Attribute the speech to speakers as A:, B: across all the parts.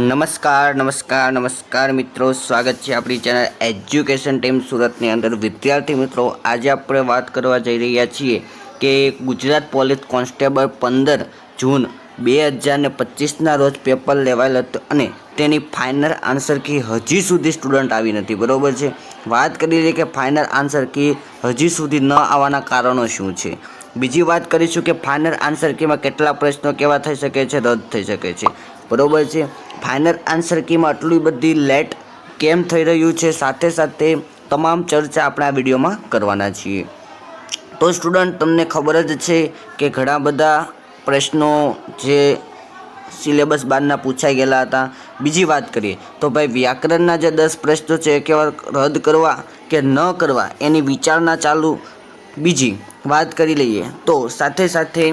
A: નમસ્કાર મિત્રો, સ્વાગત છે આપણી ચેનલ એજ્યુકેશન ટીમ સુરતની અંદર। વિદ્યાર્થી મિત્રો, આજે આપણે વાત કરવા જઈ રહ્યા છીએ કે ગુજરાત પોલીસ કોન્સ્ટેબલ 15 જૂન 2025ના રોજ પેપર લેવાયેલ હતું અને તેની ફાઇનલ આન્સર કી હજી સુધી સ્ટુડન્ટ આવી નથી, બરાબર છે। વાત કરી લઈએ કે ફાઇનલ આન્સર કી હજી સુધી ન આવવાના કારણો શું છે। બીજી વાત કરીશું કે ફાઇનલ આન્સર કીમાં કેટલા પ્રશ્નો કેવા થઈ શકે છે, રદ થઈ શકે છે, બરાબર છે। ફાઇનલ આન્સર કીમાં આટલી બધી લેટ કેમ થઈ રહ્યું છે, સાથે સાથે તમામ ચર્ચા આપણે આ વિડીયોમાં કરવાના છીએ। તો સ્ટુડન્ટ, તમને ખબર જ છે કે ઘણા બધા પ્રશ્નો જે સિલેબસ બહારના પૂછાઈ ગયેલા હતા। બીજી વાત કરીએ તો ભાઈ વ્યાકરણના જે 10 પ્રશ્નો છે એ કેવા રદ કરવા કે ન કરવા એની વિચારણા ચાલુ। બીજી વાત કરી લઈએ તો સાથે સાથે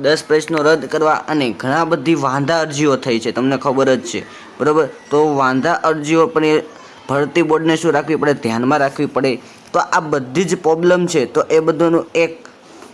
A: 10 પ્રશ્નો રદ કરવા અને ઘણા બધી વાંધા અરજીઓ થઈ છે, તમને ખબર જ છે, બરાબર। તો વાંધા અરજીઓ પણ એ ભરતી બોર્ડને શું રાખવી પડે, ધ્યાનમાં રાખવી પડે। તો આ બધી જ પ્રોબ્લેમ છે, તો એ બધુંનું એક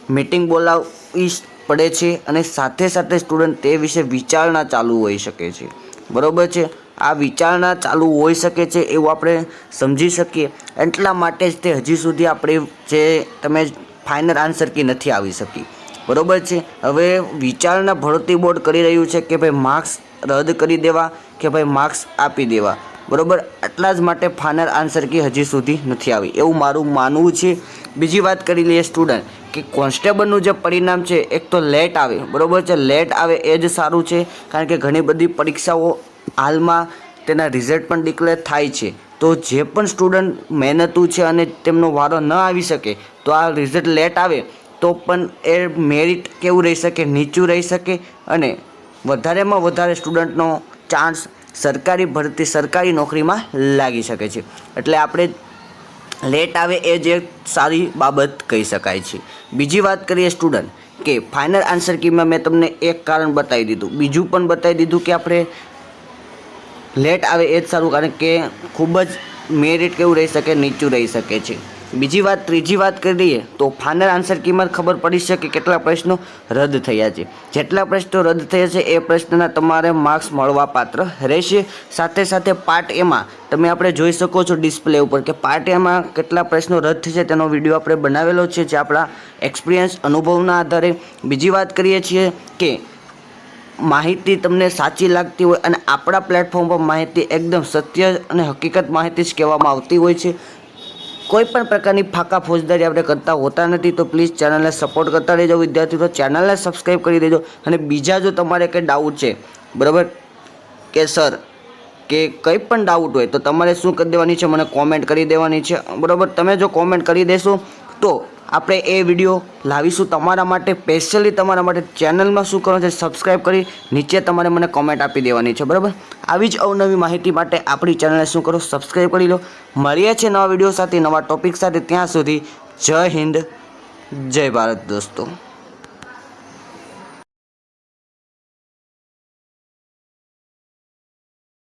A: મીટિંગ બોલાવવી પડે છે અને સાથે સાથે સ્ટુડન્ટ તે વિશે વિચારણા ચાલુ હોઈ શકે છે, બરાબર છે। આ વિચારણા ચાલુ હોઈ શકે છે એવું આપણે સમજી શકીએ, એટલા માટે જ તે હજી સુધી આપણે જે તમે ફાઇનલ આન્સર કી નથી આવી શકી, બરાબર છે। હવે વિચારણા ભરતી બોર્ડ કરી રહ્યું છે કે ભાઈ માર્ક્સ રદ કરી દેવા કે ભાઈ માર્ક્સ આપી દેવા, બરાબર। એટલા જ માટે ફાઇનલ આન્સર કી હજી સુધી નથી આવી એવું મારું માનવું છે। બીજી વાત કરી લઈએ સ્ટુડન્ટ કે કોન્સ્ટેબલનું જે પરિણામ છે એક તો લેટ આવે, બરાબર છે। લેટ આવે એ જ સારું છે, કારણ કે ઘણી બધી પરીક્ષાઓ હાલમાં તેના રિઝલ્ટ પણ ડિક્લેર થાય છે। તો જે પણ સ્ટુડન્ટ મહેનતું છે અને તેમનો વારો ન આવી શકે તો આ રિઝલ્ટ લેટ આવે તો પણ એ મેરિટ કેવું રહી શકે, નીચું રહી શકે અને વધારેમાં વધારે સ્ટુડન્ટનો ચાન્સ સરકારી ભરતી, સરકારી નોકરીમાં લાગી શકે છે। એટલે આપણે લેટ આવે એ જ એક સારી બાબત કહી શકાય છે। બીજી વાત કરીએ સ્ટુડન્ટ કે ફાઇનલ આન્સર કીમાં મેં તમને એક કારણ બતાવી દીધું, બીજું પણ બતાવી દીધું કે આપણે લેટ આવે એ જ સારું, કારણ કે ખૂબ જ મેરિટ કેવું રહી શકે, નીચું રહી શકે છે। ત્રીજી વાત કરી લઈએ તો ફાઇનલ આન્સર કીમાં ખબર પડી શકે કેટલા પ્રશ્નો રદ થયા છે। જેટલા પ્રશ્નો રદ થયા છે એ પ્રશ્નના તમારે માર્ક્સ મળવા પાત્ર રહેશે। સાથે સાથે પાર્ટ એમાં તમે આપણે જોઈ શકો છો ડિસ્પ્લે ઉપર કે પાર્ટ એમાં કેટલા પ્રશ્નો રદ થશે તેનો વિડીયો આપણે બનાવેલો છે, જે આપણા એક્સપિરિયન્સ અનુભવના આધારે। બીજી વાત કરીએ છીએ કે માહિતી તમને સાચી લાગતી હોય અને આપણા પ્લેટફોર્મ પર માહિતી એકદમ સત્ય અને હકીકત માહિતી જ કહેવામાં આવતી હોય છે। કોઈ પણ પ્રકારની ફાકા ફોજદારી આપણે કરતા હોતા નથી। તો પ્લીઝ ચેનલને સપોર્ટ કરતા રહેજો વિદ્યાર્થીઓ, ચેનલને સબસ્ક્રાઈબ કરી દેજો। અને બીજા જો તમારે કંઈ ડાઉટ છે, બરાબર, કે સર કે કંઈ પણ ડાઉટ હોય તો તમારે શું કરી દેવાની છે, મને કોમેન્ટ કરી દેવાની છે, બરાબર। તમે જો કોમેન્ટ કરી દેશો તો આપણે એ વિડીયો લાવીશું તમારા માટે, સ્પેશિયલી તમારા માટે। ચેનલમાં શું કરવાનું છે, સબસ્ક્રાઈબ કરી નીચે તમારે મને કોમેન્ટ આપી દેવાની છે, બરાબર। આવી જ અવનવી માહિતી માટે આપણી ચેનલને શું કરો, સબસ્ક્રાઈબ કરી લો। મળીએ છીએ નવા વિડીયો સાથે, નવા ટોપિક સાથે। ત્યાં સુધી જય હિન્દ, જય ભારત દોસ્તો।